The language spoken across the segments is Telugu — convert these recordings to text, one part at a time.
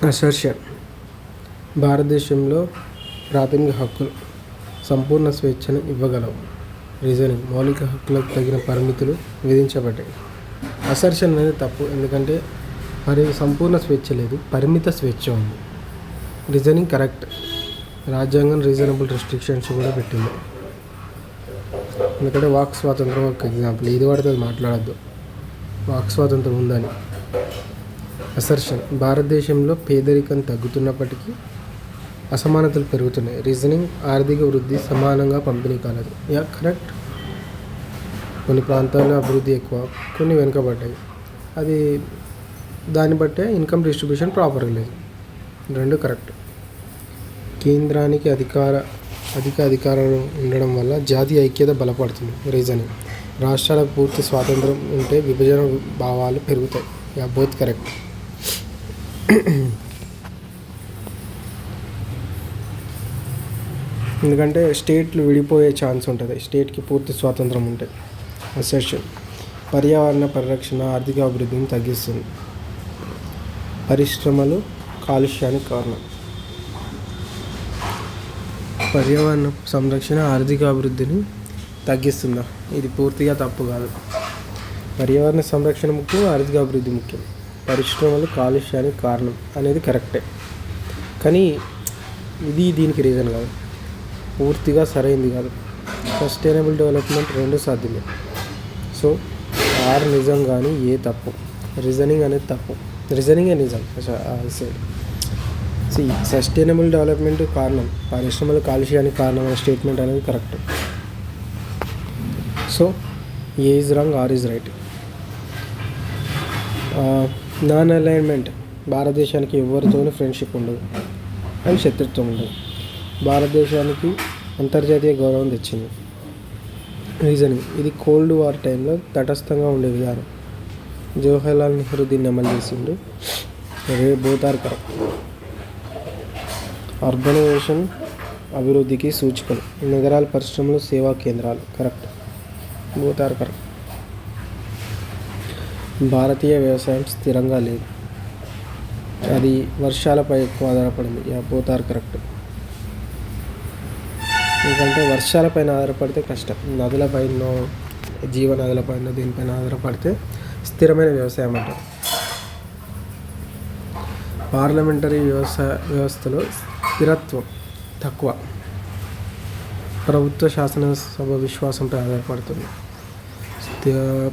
అసర్షన్ భారతదేశంలో ప్రాథమిక హక్కులు సంపూర్ణ స్వేచ్ఛను ఇవ్వగలవు. రీజనింగ్ మౌలిక హక్కులకు తగిన పరిమితులు విధించబడ్డాయి. అసర్షన్ అనేది తప్పు, ఎందుకంటే సంపూర్ణ స్వేచ్ఛ లేదు, పరిమిత స్వేచ్ఛ ఉంది. Reasoning correct. రాజ్యాంగం రీజనబుల్ రెస్ట్రిక్షన్స్ కూడా పెట్టింది, ఎందుకంటే వాక్ స్వాతంత్రం ఒక ఎగ్జాంపుల్. ఇది పడితే అది మాట్లాడద్దు, వాక్ స్వాతంత్రం ఉందని. అసర్షన్ భారతదేశంలో పేదరికం తగ్గుతున్నప్పటికీ అసమానతలు పెరుగుతున్నాయి. రీజనింగ్ ఆర్థిక వృద్ధి సమానంగా పంపిణీ కాలేదు. కరెక్ట్. కొన్ని ప్రాంతాల్లో అభివృద్ధి ఎక్కువ, కొన్ని వెనుకబడ్డాయి. అది దాన్ని బట్టే ఇన్కమ్ డిస్ట్రిబ్యూషన్ ప్రాపర్గా లేదు. రెండు కరెక్ట్. కేంద్రానికి అధిక అధికారాలు ఉండడం వల్ల జాతీయ ఐక్యత బలపడుతుంది. రీజనింగ్ రాష్ట్రాలకు పూర్తి స్వాతంత్రం ఉంటే విభజన భావాలు పెరుగుతాయి. Both correct. ఎందుకంటే స్టేట్లు విడిపోయే ఛాన్స్ ఉంటుంది, స్టేట్కి పూర్తి స్వాతంత్రం ఉంటుంది. అసర్షన్ పర్యావరణ పరిరక్షణ ఆర్థిక అభివృద్ధిని తగ్గిస్తుంది. పరిశ్రమలు కాలుష్యానికి కారణం. పర్యావరణ సంరక్షణ ఆర్థిక అభివృద్ధిని తగ్గిస్తుందా? ఇది పూర్తిగా తప్పు కాదు. పర్యావరణ సంరక్షణ ముఖ్యం, ఆర్థిక అభివృద్ధి ముఖ్యం. పరిశ్రమలు కాలుష్యానికి కారణం అనేది కరెక్టే, కానీ ఇది దీనికి రీజన్ కాదు, పూర్తిగా సరైంది కాదు. సస్టైనబుల్ డెవలప్మెంట్ రెండు సాధ్యమే. సో ఆర్ నిజం కానీ ఏ తప్పు. రీజనింగ్ అనేది తప్పు, రీజనింగే నిజం. సస్టైనబుల్ డెవలప్మెంట్ కారణం, పరిశ్రమలు కాలుష్యానికి కారణం అనే స్టేట్మెంట్ అనేది correct. So A is wrong, R is right. Non alignment భారతదేశానికి ఎవరితోనూ ఫ్రెండ్షిప్ ఉండదు అని శత్రుత్వం ఉండదు. భారతదేశానికి అంతర్జాతీయ గౌరవం తెచ్చింది. రీజనింగ్ ఇది కోల్డ్ వార్ టైంలో తటస్థంగా ఉండే విధానం. జవహర్లాల్ నెహ్రూ దీన్ని అమలు చేసిండు. Both are correct. అర్బనైజేషన్ అభివృద్ధికి సూచికలు. నగరాల పరిశ్రమలు సేవా కేంద్రాలు కరెక్ట్. Both are correct. భారతీయ వ్యవసాయం స్థిరంగా లేదు, అది వర్షాలపై ఎక్కువ ఆధారపడింది. Both are correct. ఎందుకంటే వర్షాలపైన ఆధారపడితే కష్టం. నదులపైన, జీవనదులపైన, దీనిపైన ఆధారపడితే స్థిరమైన వ్యవసాయం అంటారు. పార్లమెంటరీ వ్యవస్థలో స్థిరత్వం తక్కువ. ప్రభుత్వ శాసనసభ విశ్వాసంపై ఆధారపడుతుంది.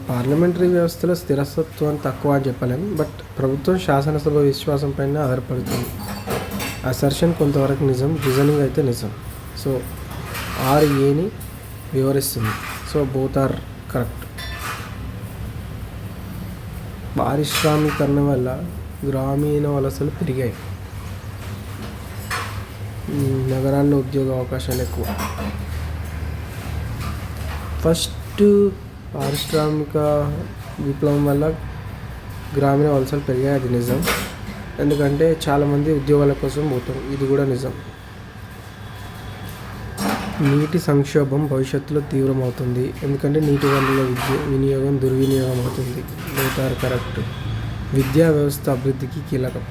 పార్లమెంటరీ వ్యవస్థలో స్థిరత్వం తక్కువ అని చెప్పలేము, బట్ ప్రభుత్వం శాసనసభ విశ్వాసం పైన ఆధారపడుతుంది. అసర్షన్ కొంతవరకు నిజం, రీజనింగ్ అయితే నిజం. సో ఆర్ ఏని వివరిస్తుంది. So both are correct. పారిశ్రామీకరణ వల్ల గ్రామీణ వలసలు పెరిగాయి. నగరాల్లో ఉద్యోగ అవకాశాలు ఎక్కువ. ఫస్ట్ పారిశ్రామిక విప్లవం వల్ల గ్రామీణ వలసలు పెరిగాయి, అది నిజం. ఎందుకంటే చాలామంది ఉద్యోగాల కోసం పోతారు, ఇది కూడా నిజం. నీటి సంక్షోభం భవిష్యత్తులో తీవ్రమవుతుంది, ఎందుకంటే నీటి వనరుల వినియోగం దుర్వినియోగం అవుతుంది. Both are correct. విద్యా వ్యవస్థ అభివృద్ధికి కీలకం.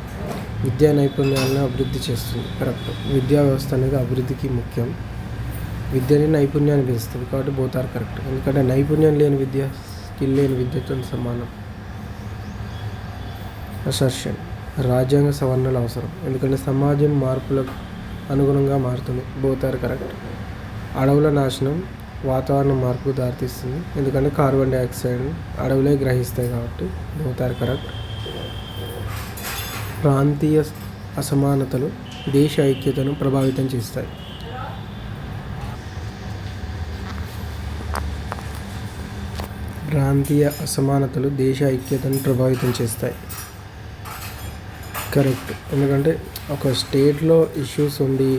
విద్యా నైపుణ్యాలను అభివృద్ధి చేస్తుంది. కరెక్ట్. విద్యా వ్యవస్థ అనేది అభివృద్ధికి ముఖ్యం. విద్యని నైపుణ్యాన్ని పెంచుతుంది, కాబట్టి బోత్ ఆర్ కరెక్ట్. ఎందుకంటే నైపుణ్యం లేని విద్య స్కిల్ లేని విద్యతో సమానం. అసర్షన్ రాజ్యాంగ సవరణలు అవసరం, ఎందుకంటే సమాజం మార్పులకు అనుగుణంగా మారుతుంది. Both are correct. అడవుల నాశనం వాతావరణ మార్పుకు దారితీస్తుంది, ఎందుకంటే కార్బన్ డైఆక్సైడ్ అడవులే గ్రహిస్తాయి, కాబట్టి బోత్ ఆర్ కరెక్ట్. ప్రాంతీయ అసమానతలు దేశ ఐక్యతను ప్రభావితం చేస్తాయి. ప్రాంతీయ అసమానతలు దేశ ఐక్యతను ప్రభావితం చేస్తాయి. కరెక్ట్. ఎందుకంటే ఒక స్టేట్లో ఇష్యూస్ ఉండి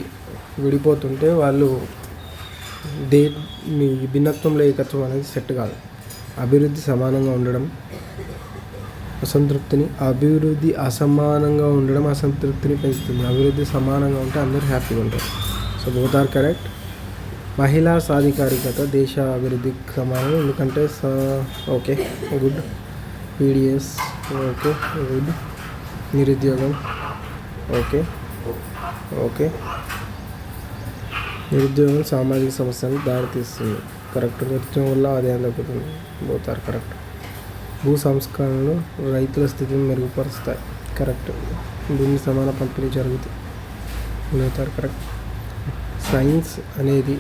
విడిపోతుంటే వాళ్ళు భిన్నత్వంలో ఏకత్వం అనేది సెట్ కాదు. అభివృద్ధి సమానంగా ఉండడం అభివృద్ధి అసమానంగా ఉండడం అసంతృప్తిని పెంచుతుంది. అభివృద్ధి సమానంగా ఉంటే అందరూ హ్యాపీగా ఉంటారు. So both are correct. మహిళా సాధికారికత దేశ అభివృద్ధికి సమానం, ఎందుకంటే okay good. PDS okay good. నిరుద్యోగం ఓకే ఓకే. నిరుద్యోగం సామాజిక సమస్యలకు దారితీస్తుంది. కరెక్ట్. నిరుద్యోగం వల్ల ఆదాయం తగ్గుతుంది. పోతారు. కరెక్ట్. భూ సంస్కరణలు రైతుల స్థితిని మెరుగుపరుస్తాయి. కరెక్ట్. భూమి సమాన పంపిణీ జరుగుతుంది. పోతారు. కరెక్ట్. సైన్స్ అనేది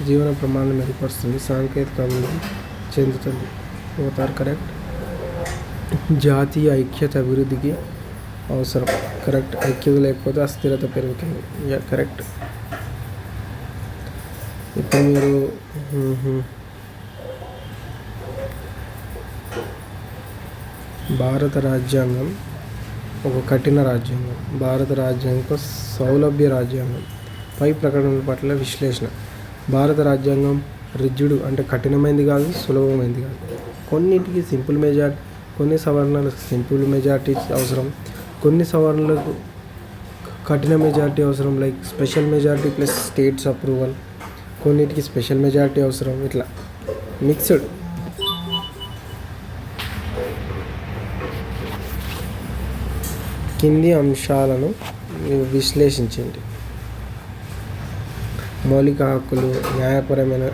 జీవన ప్రమాణాలను మెరుగుపరుస్తుంది. సాంకేతిక అభివృద్ధి చెందుతుంది. పోతారు. కరెక్ట్. జాతీయ ఐక్యత అభివృద్ధికి అవసరం. కరెక్ట్. ఐక్యత లేకపోతే అస్థిరత పెరుగుతుంది. కరెక్ట్. ఇప్పుడు మీరు భారత రాజ్యాంగం ఒక కఠిన రాజ్యాంగం. భారత రాజ్యాంగం సౌలభ్య రాజ్యాంగం. పై ప్రకటనల పట్ల విశ్లేషణ. భారత రాజ్యాంగం రిజిడ్ అంటే కఠినమైనది కాదు, సులభమైనది కాదు. కొన్నిటికి సింపుల్ మెజారిటీ, కొన్ని సవరణలకు సింపుల్ మెజారిటీ అవసరం, కొన్ని సవరణలకు కఠిన మెజారిటీ అవసరం. Like special majority plus states approval. కొన్నిటికి స్పెషల్ మెజారిటీ అవసరం. ఇట్లా మిక్స్డ్. కింది అంశాలను విశ్లేషించండి. మౌలిక హక్కులు, న్యాయపరమైన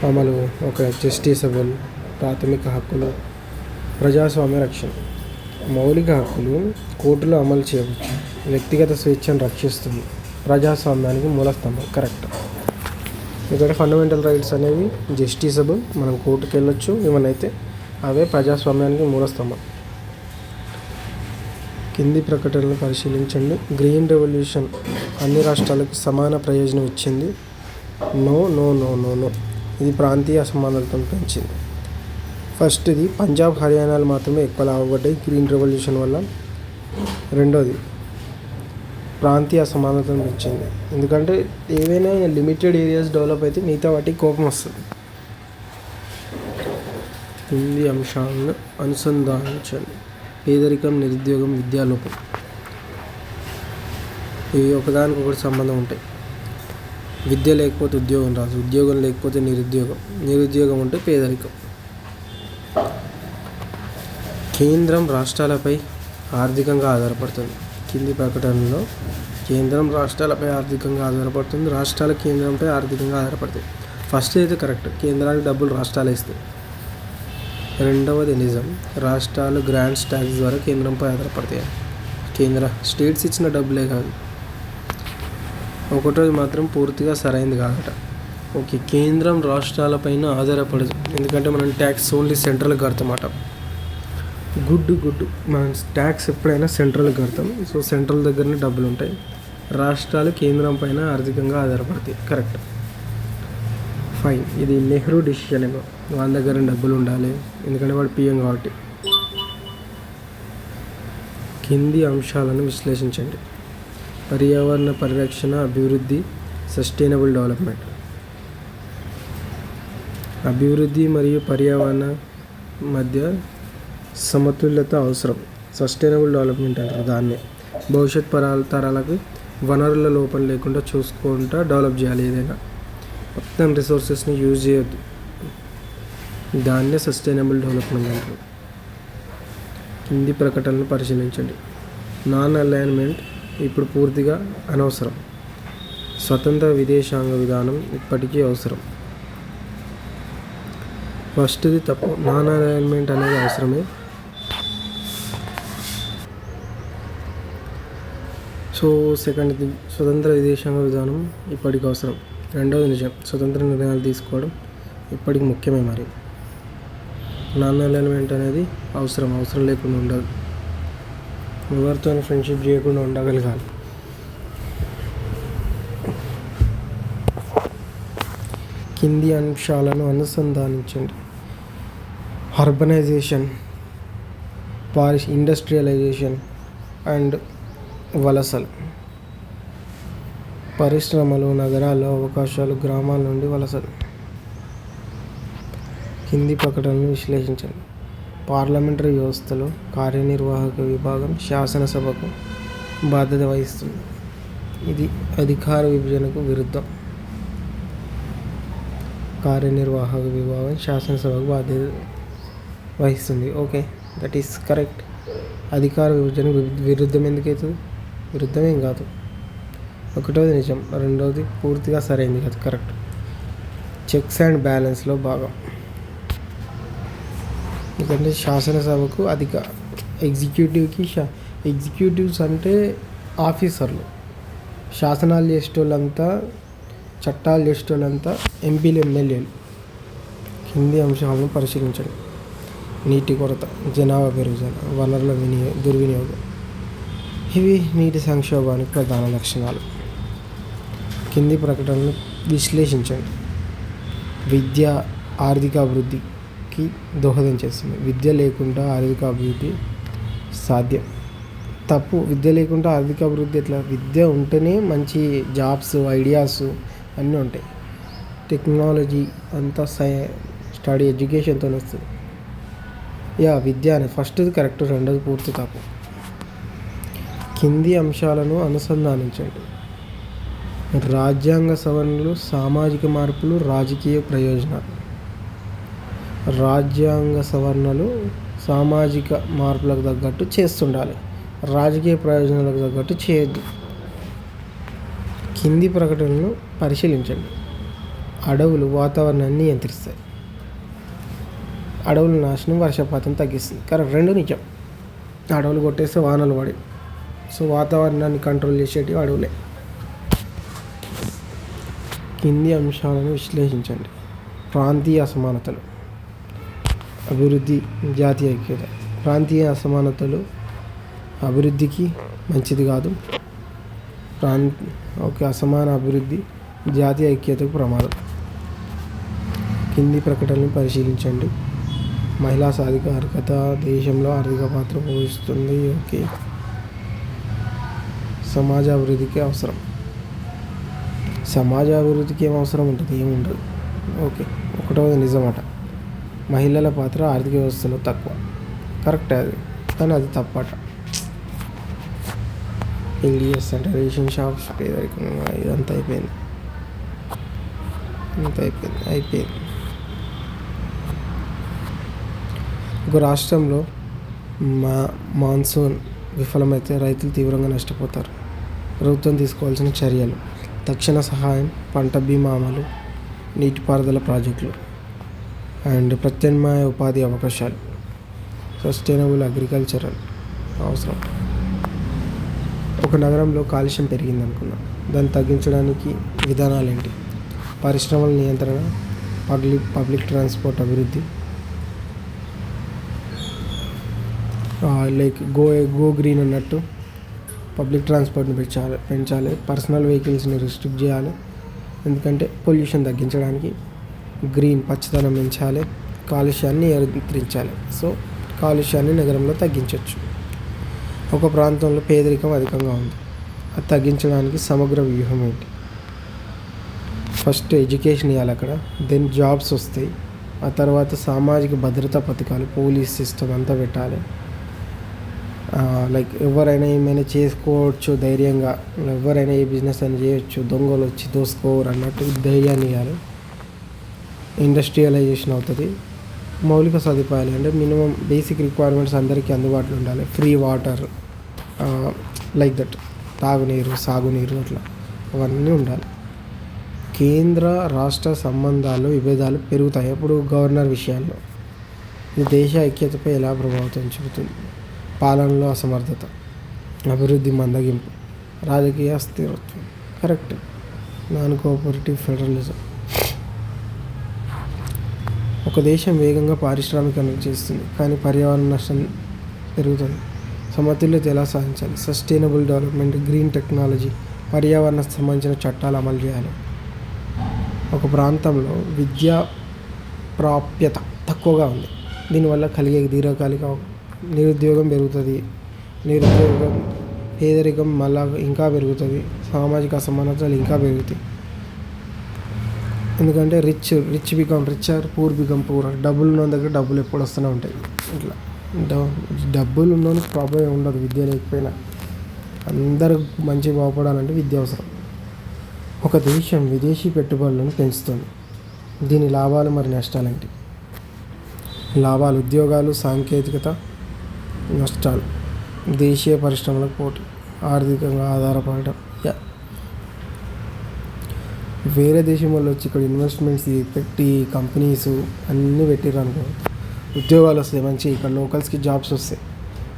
అమలు, ఒక జస్టిసబుల్, ప్రాథమిక హక్కులు, ప్రజాస్వామ్య రక్షణ. మౌలిక హక్కులు కోర్టులో అమలు చేయవచ్చు. వ్యక్తిగత స్వేచ్ఛను రక్షిస్తుంది. ప్రజాస్వామ్యానికి మూలస్తంభం. కరెక్ట్. ఇక్కడ ఫండమెంటల్ రైట్స్ అనేవి జస్టిసబుల్, మనం కోర్టుకు వెళ్ళొచ్చు. ఏమనైతే అవే ప్రజాస్వామ్యానికి మూలస్తంభం. కింది ప్రకటనలు పరిశీలించండి. గ్రీన్ రెవల్యూషన్ అన్ని రాష్ట్రాలకు సమాన ప్రయోజనం ఇచ్చింది. No no no no no. ఇది ప్రాంతీయ అసమానతను పెంచింది. ఫస్ట్ ఇది పంజాబ్, హర్యానాలు మాత్రమే ఎక్కువ లాభపడ్డాయి గ్రీన్ రెవల్యూషన్ వల్ల. రెండోది ప్రాంతీయ అసమానతను పెంచింది. ఎందుకంటే ఏవైనా లిమిటెడ్ ఏరియాస్ డెవలప్ అయితే మిగతా వాటికి కోపం వస్తుంది. కింది అంశాలను అనుసంధానించండి. పేదరికం, నిరుద్యోగం, విద్యాలోపం. ఇవి ఒకదానికొకటి సంబంధం ఉంటాయి. విద్య లేకపోతే ఉద్యోగం రాదు, ఉద్యోగం లేకపోతే నిరుద్యోగం, నిరుద్యోగం ఉంటే పేదరికం. కేంద్రం రాష్ట్రాలపై ఆర్థికంగా ఆధారపడుతుంది. కింది ప్రకటనలో కేంద్రం రాష్ట్రాలపై ఆర్థికంగా ఆధారపడుతుంది, రాష్ట్రాలు కేంద్రంపై ఆర్థికంగా ఆధారపడతాయి. ఫస్ట్ అయితే కరెక్ట్, కేంద్రానికి డబ్బులు రాష్ట్రాలు ఇస్తాయి. రెండవది నిజం, రాష్ట్రాలు గ్రాంట్స్ ట్యాక్స్ ద్వారా కేంద్రంపై ఆధారపడతాయి. స్టేట్స్ ఇచ్చిన డబ్బులే కాదు. ఒకటోది మాత్రం పూర్తిగా సరైనది కాదట. ఓకే, కేంద్రం రాష్ట్రాలపైన ఆధారపడదు, ఎందుకంటే మనం ట్యాక్స్ ఓన్లీ సెంట్రల్కి కడతామట. గుడ్. మనం ట్యాక్స్ ఎప్పుడైనా సెంట్రల్కి కడతాం. సో సెంట్రల్ దగ్గరనే డబ్బులు ఉంటాయి. రాష్ట్రాలు కేంద్రం పైన ఆర్థికంగా ఆధారపడతాయి. కరెక్ట్. ఫైన్. ఇది నెహ్రూ డిసిషన్ ఏమో, వాళ్ళ దగ్గర డబ్బులు ఉండాలి, ఎందుకంటే వాడు పిఎం కాబట్టి. కింది అంశాలను విశ్లేషించండి. పర్యావరణ పరిరక్షణ, అభివృద్ధి, సస్టైనబుల్ డెవలప్మెంట్. అభివృద్ధి మరియు పర్యావరణ మధ్య సమతుల్యత అవసరం. సస్టైనబుల్ డెవలప్మెంట్ అంటారు దాన్నే. భవిష్యత్ తరాలకు వనరుల లోపం లేకుండా చూసుకుంటూ డెవలప్ చేయాలి. ఏదైనా మొత్తం రిసోర్సెస్ని యూజ్ చేయొద్దు, దాన్నే సస్టైనబుల్ డెవలప్మెంట్ అంటారు. కింది ప్రకటనలు పరిశీలించండి. నాన్ అలైన్మెంట్ ఇప్పుడు పూర్తిగా అనవసరం. స్వతంత్ర విదేశాంగ విధానం ఇప్పటికీ అవసరం. ఫస్ట్ది తప్పు. నాన్ అలైన్మెంట్ అనేది అవసరమే. సో సెకండ్ది స్వతంత్ర విదేశాంగ విధానం ఇప్పటికి అవసరం. రెండవది నిజం, స్వతంత్ర నిర్ణయాలు తీసుకోవడం ఇప్పటికి ముఖ్యమే. మరి నాన్ అలైన్మెంట్ అనేది అవసరం లేకుండా ఉండదు. ఎవరితో ఫ్రెండ్షిప్ చేయకుండా ఉండగలగాలి. కింది అంశాలను అనుసంధానించండి. అర్బనైజేషన్, ఇండస్ట్రియలైజేషన్ అండ్ వలసలు. పరిశ్రమలు, నగరాల్లో అవకాశాలు, గ్రామాల నుండి వలసలు. కింది ప్రకటనలు విశ్లేషించండి. పార్లమెంటరీ వ్యవస్థలో కార్యనిర్వాహక విభాగం శాసనసభకు బాధ్యత వహిస్తుంది. ఇది అధికార విభజనకు విరుద్ధం. కార్యనిర్వాహక విభాగం శాసనసభకు బాధ్యత వహిస్తుంది. Okay, that is correct. అధికార విభజన విరుద్ధం ఎందుకు అవుతుంది? విరుద్ధమేం కాదు. ఒకటోది నిజం, రెండవది పూర్తిగా సరైనది కాదు, కరెక్ట్. చెక్స్ అండ్ బ్యాలెన్స్లో భాగం. ఎందుకంటే శాసనసభకు ఎగ్జిక్యూటివ్స్ అంటే ఆఫీసర్లు, శాసనాలు చేసేటోళ్ళంతా, చట్టాలు చేసేటోళ్ళంతా ఎంపీలు, ఎమ్మెల్యేలు. కింది అంశాలను పరిశీలించండి. నీటి కొరత, జనాభా పెరుగుదల, వనరుల దుర్వినియోగం ఇవి నీటి సంక్షోభానికి ప్రధాన లక్షణాలు. కింది ప్రకటనలు విశ్లేషించండి. విద్య ఆర్థిక అభివృద్ధికి దోహదం చేస్తుంది. విద్య లేకుండా ఆర్థిక అభివృద్ధి సాధ్యం. తప్పు. విద్య లేకుండా ఆర్థిక అభివృద్ధి ఎట్లా? విద్య ఉంటేనే మంచి జాబ్స్, ఐడియాస్ అన్నీ ఉంటాయి. టెక్నాలజీ అంతా స్టడీ ఎడ్యుకేషన్తో వస్తుంది. విద్య అని ఫస్ట్ది కరెక్ట్, రెండోది పూర్తి తప్పు. కింది అంశాలను అనుసంధానించండి. రాజ్యాంగ సవరణలు, సామాజిక మార్పులు, రాజకీయ ప్రయోజనాలు. రాజ్యాంగ సవరణలు సామాజిక మార్పులకు తగ్గట్టు చేస్తుండాలి, రాజకీయ ప్రయోజనాలకు తగ్గట్టు చేయొద్దు. కింది ప్రకటనలను పరిశీలించండి. అడవులు వాతావరణాన్ని నియంత్రిస్తాయి. అడవుల నాశనం వర్షపాతం తగ్గిస్తుంది. కరెక్ట్, రెండు నిజం. అడవులు కొట్టేస్తే వానలు పడి, సో వాతావరణాన్ని కంట్రోల్ చేసేటివి అడవులే. కింది అంశాలను విశ్లేషించండి. ప్రాంతీయ అసమానతలు, అభివృద్ధి, జాతీయ ఐక్యత. ప్రాంతీయ అసమానతలు అభివృద్ధికి మంచిది కాదు. అసమాన అభివృద్ధి జాతీయ ఐక్యతకు ప్రమాదం. కింది ప్రకటనలు పరిశీలించండి. మహిళా సాధికారికత దేశంలో ఆర్థిక పాత్ర పోషిస్తుంది. సమాజ అభివృద్ధికి అవసరం. సమాజ అభివృద్ధికి ఏం అవసరం ఉంటుంది? ఏముండదు. ఒకటవది నిజమట. మహిళల పాత్ర ఆర్థిక వ్యవస్థలో తక్కువ. కరెక్టే అది, కానీ అది తప్పట. LDS అంటే రేషన్ షాప్స్, పేదరికం, ఇదంతా అయిపోయింది. ఒక రాష్ట్రంలో మాన్సూన్ విఫలమైతే రైతులు తీవ్రంగా నష్టపోతారు. ప్రభుత్వం తీసుకోవాల్సిన చర్యలు: తక్షణ సహాయం, పంట బీమా అమలు, నీటిపారుదల ప్రాజెక్టులు అండ్ ప్రత్యామ్నాయ ఉపాధి అవకాశాలు, సస్టైనబుల్ అగ్రికల్చరల్ అవసరం. ఒక నగరంలో కాలుష్యం పెరిగింది అనుకుందాం. దాన్ని తగ్గించడానికి విధానాలు ఏంటి? పరిశ్రమల నియంత్రణ, పబ్లిక్ ట్రాన్స్పోర్ట్ అభివృద్ధి, లైక్ గో గ్రీన్ అన్నట్టు పబ్లిక్ ట్రాన్స్పోర్ట్ని పెంచాలి. పర్సనల్ వెహికల్స్ని రిస్ట్రిక్ట్ చేయాలి, ఎందుకంటే పొల్యూషన్ తగ్గించడానికి. గ్రీన్, పచ్చదనం పెంచాలి. కాలుష్యాన్ని నియంత్రించాలి. సో కాలుష్యాన్ని నగరంలో తగ్గించవచ్చు. ఒక ప్రాంతంలో పేదరికం అధికంగా ఉంది, అది తగ్గించడానికి సమగ్ర వ్యూహం ఏంటి? ఫస్ట్ ఎడ్యుకేషన్ ఇవ్వాలి అక్కడ, దెన్ జాబ్స్ వస్తాయి. ఆ తర్వాత సామాజిక భద్రతా పథకాలు, పోలీస్ సిస్టమ్ అంతా పెట్టాలి. లైక్ ఎవరైనా ఏమైనా చేసుకోవచ్చు ధైర్యంగా, ఎవరైనా ఏ బిజినెస్ అయినా చేయొచ్చు, దొంగలు వచ్చి దోసుకోరు అన్నట్టు ధైర్యాన్ని ఇవ్వాలి. ఇండస్ట్రియలైజేషన్ అవుతుంది. మౌలిక సదుపాయాలు అంటే మినిమం బేసిక్ రిక్వైర్మెంట్స్ అందరికీ అందుబాటులో ఉండాలి. ఫ్రీ వాటర్, లైక్ దట్, తాగునీరు, సాగునీరు, అట్లా అవన్నీ ఉండాలి. కేంద్ర రాష్ట్ర సంబంధాలు, విభేదాలు పెరుగుతాయి అప్పుడు గవర్నర్ విషయాల్లో. ఇది దేశ ఐక్యతపై ఎలా ప్రభావితం చూపుతుంది? పాలనలో అసమర్థత, అభివృద్ధి మందగింపు, రాజకీయ అస్థిరత్వం. కరెక్ట్. Non cooperative federalism. ఒక దేశం వేగంగా పారిశ్రామికీకరణ చేస్తుంది, కానీ పర్యావరణ నష్టం పెరుగుతుంది. సమతుల్యత ఎలా సాధించాలి? సస్టైనబుల్ డెవలప్మెంట్, గ్రీన్ టెక్నాలజీ, పర్యావరణకు సంబంధించిన చట్టాలు అమలు చేయాలి. ఒక ప్రాంతంలో విద్యా ప్రాప్యత తక్కువగా ఉంది, దీనివల్ల కలిగే దీర్ఘకాలిక నిరుద్యోగం పెరుగుతుంది. పేదరికం మళ్ళా ఇంకా పెరుగుతుంది. సామాజిక అసమానతలు ఇంకా పెరుగుతాయి. ఎందుకంటే rich become richer, poor become poor. డబ్బులు ఉన్న దగ్గర డబ్బులు ఎప్పుడు వస్తూనే ఉంటాయి. ఇట్లా డబ్బులు ఉన్నోనికి ప్రాబ్లం ఉండదు విద్య లేకపోయినా. అందరూ మంచి బాగుపడాలంటే విద్య అవసరం. ఒక దేశం విదేశీ పెట్టుబడులను పెంచుతుంది, దీని లాభాలు మరి నష్టాలు ఏంటి? లాభాలు: ఉద్యోగాలు, సాంకేతికత. నష్టాలు: దేశీయ పరిశ్రమలకు పోటీ, ఆర్థికంగా ఆధారపడటం. వేరే దేశం వాళ్ళు వచ్చి ఇక్కడ ఇన్వెస్ట్మెంట్స్ పెట్టి కంపెనీస్ అన్నీ పెట్టిర్రు అనుకో, ఉద్యోగాలు వస్తాయి మంచి, ఇక్కడ లోకల్స్కి జాబ్స్ వస్తాయి,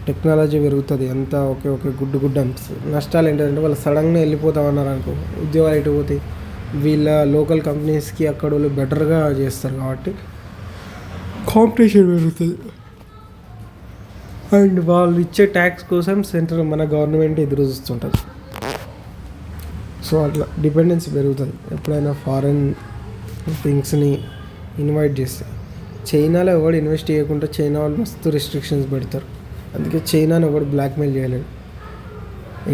టెక్నాలజీ పెరుగుతుంది, అంతా ఓకే ఓకే గుడ్ అనిపిస్తుంది. నష్టాలు ఏంటంటే వాళ్ళు సడన్గా వెళ్ళిపోతామన్నారు అనుకో, ఉద్యోగాలు ఎటు పోతాయి, వీళ్ళ లోకల్ కంపెనీస్కి అక్కడ వాళ్ళు బెటర్గా చేస్తారు కాబట్టి కాంపిటీషన్ పెరుగుతుంది. అండ్ వాళ్ళు ఇచ్చే ట్యాక్స్ కోసం సెంట్రల్ మన గవర్నమెంట్ ఎదురు చూస్తుంటుంది. సో అట్లా డిపెండెన్సీ పెరుగుతుంది ఎప్పుడైనా ఫారెన్ థింగ్స్ని ఇన్వైట్ చేస్తే. చైనాలో ఎవడు ఇన్వెస్ట్ చేయకుండా చైనా వాళ్ళు మస్తు రెస్ట్రిక్షన్స్ పెడతారు, అందుకే చైనాని ఎవడు బ్లాక్మెయిల్ చేయలేడు.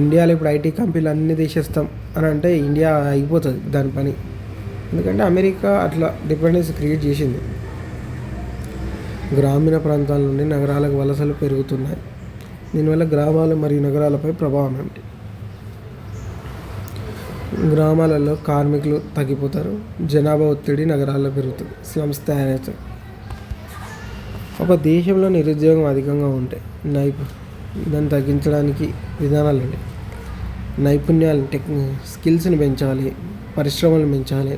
ఇండియాలో ఇప్పుడు ఐటీ కంపెనీలు అన్నీ తీసేస్తాం అని అంటే ఇండియా అయిపోతుంది దాని పని, ఎందుకంటే అమెరికా అట్లా డిపెండెన్సీ క్రియేట్ చేసింది. గ్రామీణ ప్రాంతాల నుండి నగరాలకు వలసలు పెరుగుతున్నాయి. దీనివల్ల గ్రామాలు మరియు నగరాలపై ప్రభావం ఏమిటి? గ్రామాలలో కార్మికులు తగ్గిపోతారు, జనాభా ఒత్తిడి నగరాల్లో పెరుగుతుంది, స్లమ్స్ తయారవుతాయి. ఒక దేశంలో నిరుద్యోగం అధికంగా ఉంటాయి, దాన్ని తగ్గించడానికి విధానాలు ఉంటాయి. నైపుణ్యాలు స్కిల్స్ని పెంచాలి, పరిశ్రమలు పెంచాలి,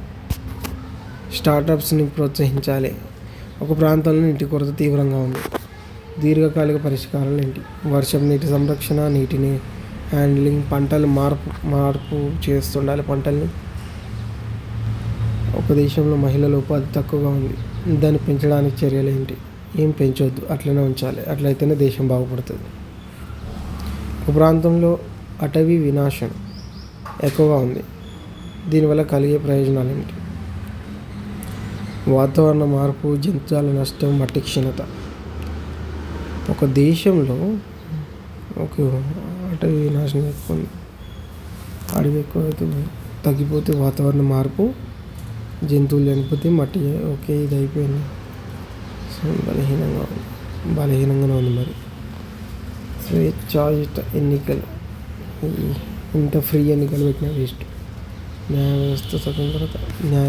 స్టార్టప్స్ని ప్రోత్సహించాలి. ఒక ప్రాంతంలో నీటి కొరత తీవ్రంగా ఉంది, దీర్ఘకాలిక పరిష్కారాలు ఏంటి? వర్షం నీటి సంరక్షణ, నీటిని హ్యాండ్లింగ్, పంటలు మార్పు చేస్తుండాలి పంటల్ని. ఒక దేశంలో మహిళల ఉపాధి తక్కువగా ఉంది, దాన్ని పెంచడానికి చర్యలు ఏంటి? ఏం పెంచొద్దు, అట్లనే ఉంచాలి, అట్లయితేనే దేశం బాగుపడుతుంది. ఒక ప్రాంతంలో అటవీ వినాశం ఎక్కువగా ఉంది, దీనివల్ల కలిగే ప్రయోజనాలు ఏంటి? వాతావరణ మార్పు, జంతువుల నష్టం, మట్టి క్షీణత. ఒక దేశంలో ఒక అటవీ వినాశనం ఎక్కువ ఉంది, అడవి ఎక్కువైతే తగ్గిపోతే వాతావరణ మార్పు, జంతువులు చనిపోతే మట్టి ఓకే ఇది అయిపోయింది. సో బలహీనంగానే ఉంది. మరి స్వేచ్ఛాయుత ఎన్నికలు, ఇంత ఫ్రీ ఎన్నికలు పెట్టిన వేస్ట్. న్యాయ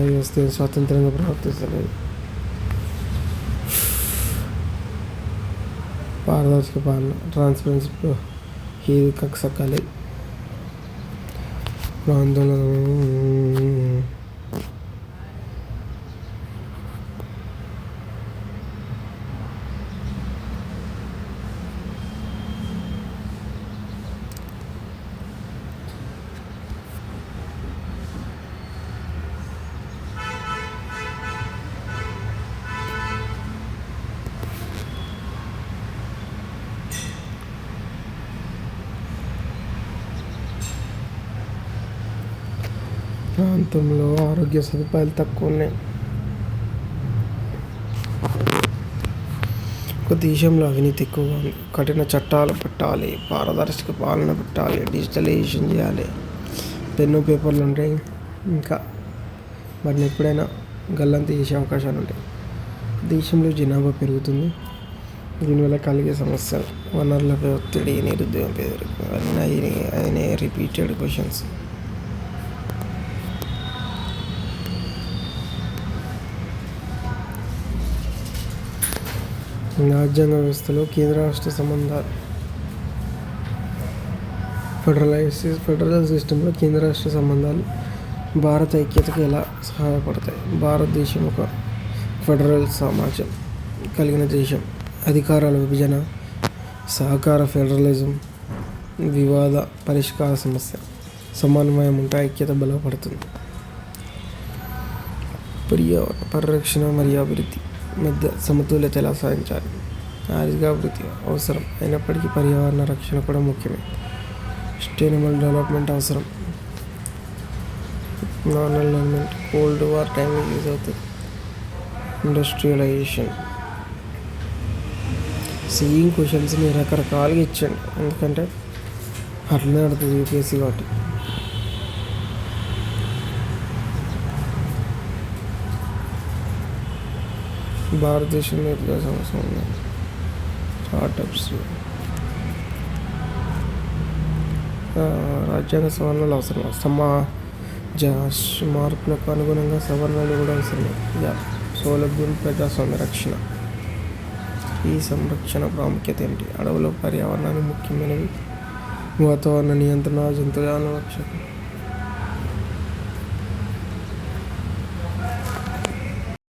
వ్యవస్థ స్వతంత్రంగా ప్రవర్తిస్తలేదు. పారదర్శక పాలన, ట్రాన్స్పరెన్సీ, ఏది కక్సక్కాలి ప్రాంతంలో. ప్రాంతంలో ఆరోగ్య సదుపాయాలు తక్కువ ఉన్నాయి. ఒక దేశంలో అవినీతి ఎక్కువగా ఉంది, కఠిన చట్టాలు పెట్టాలి, పారదర్శక పాలన పెట్టాలి, డిజిటలైజేషన్ చేయాలి, పెన్ను పేపర్లు ఉంటాయి, ఇంకా వాటిని ఎప్పుడైనా గల్లంత చేసే అవకాశాలు ఉంటాయి. దేశంలో జనాభా పెరుగుతుంది, దీనివల్ల కలిగే సమస్యలు, వనరులపై ఒత్తిడి, నిరుద్యోగం, పేదరికం, అన్నీ రిపీటెడ్ క్వశ్చన్స్. రాజ్యాంగ వ్యవస్థలో కేంద్ర రాష్ట్ర సంబంధాలు. ఫెడరల్ సిస్టంలో కేంద్ర రాష్ట్ర సంబంధాలు భారత ఐక్యతకు ఎలా సహాయపడతాయి? భారతదేశం ఒక ఫెడరల్ సమాజం కలిగిన దేశం. అధికారాల విభజన, సహకార ఫెడరలిజం, వివాద పరిష్కార సమస్య, సమన్వయం ఉంటే ఐక్యత బలపడుతుంది. పర్యావరణ పరిరక్షణ మరియు అభివృద్ధి మధ్య సమతుల్యత ఎలా సాధించాలి? ఆర్థిక అభివృద్ధి అవసరం అయినప్పటికీ పర్యావరణ రక్షణ కూడా ముఖ్యమే. సస్టైనబుల్ డెవలప్మెంట్ అవసరం. నాన్ అలైన్మెంట్ కోల్డ్ వార్ టైంలో యూజ్ అవుతుంది. ఇండస్ట్రియలైజేషన్. సేమ్ క్వశ్చన్స్ని రకరకాలుగా ఇచ్చండి, ఎందుకంటే అట్లనే అడుగుతుంది యూపీఎస్సీ కాబట్టి. భారతదేశంలో ఎట్లా సమస్య ఉంది? స్టార్టప్స్, రాజ్యాంగ సవరణలు అవసరం, సమాజ మార్పులకు అనుగుణంగా సవరణలు కూడా అవసరం. సౌలభ్యం, ప్రజాస్వామ్య రక్షణ. ఈ సంరక్షణ ప్రాముఖ్యత ఏమిటి? అడవులు పర్యావరణానికి ముఖ్యమైనవి. వాతావరణ నియంత్రణ, జంతుజాల రక్షణ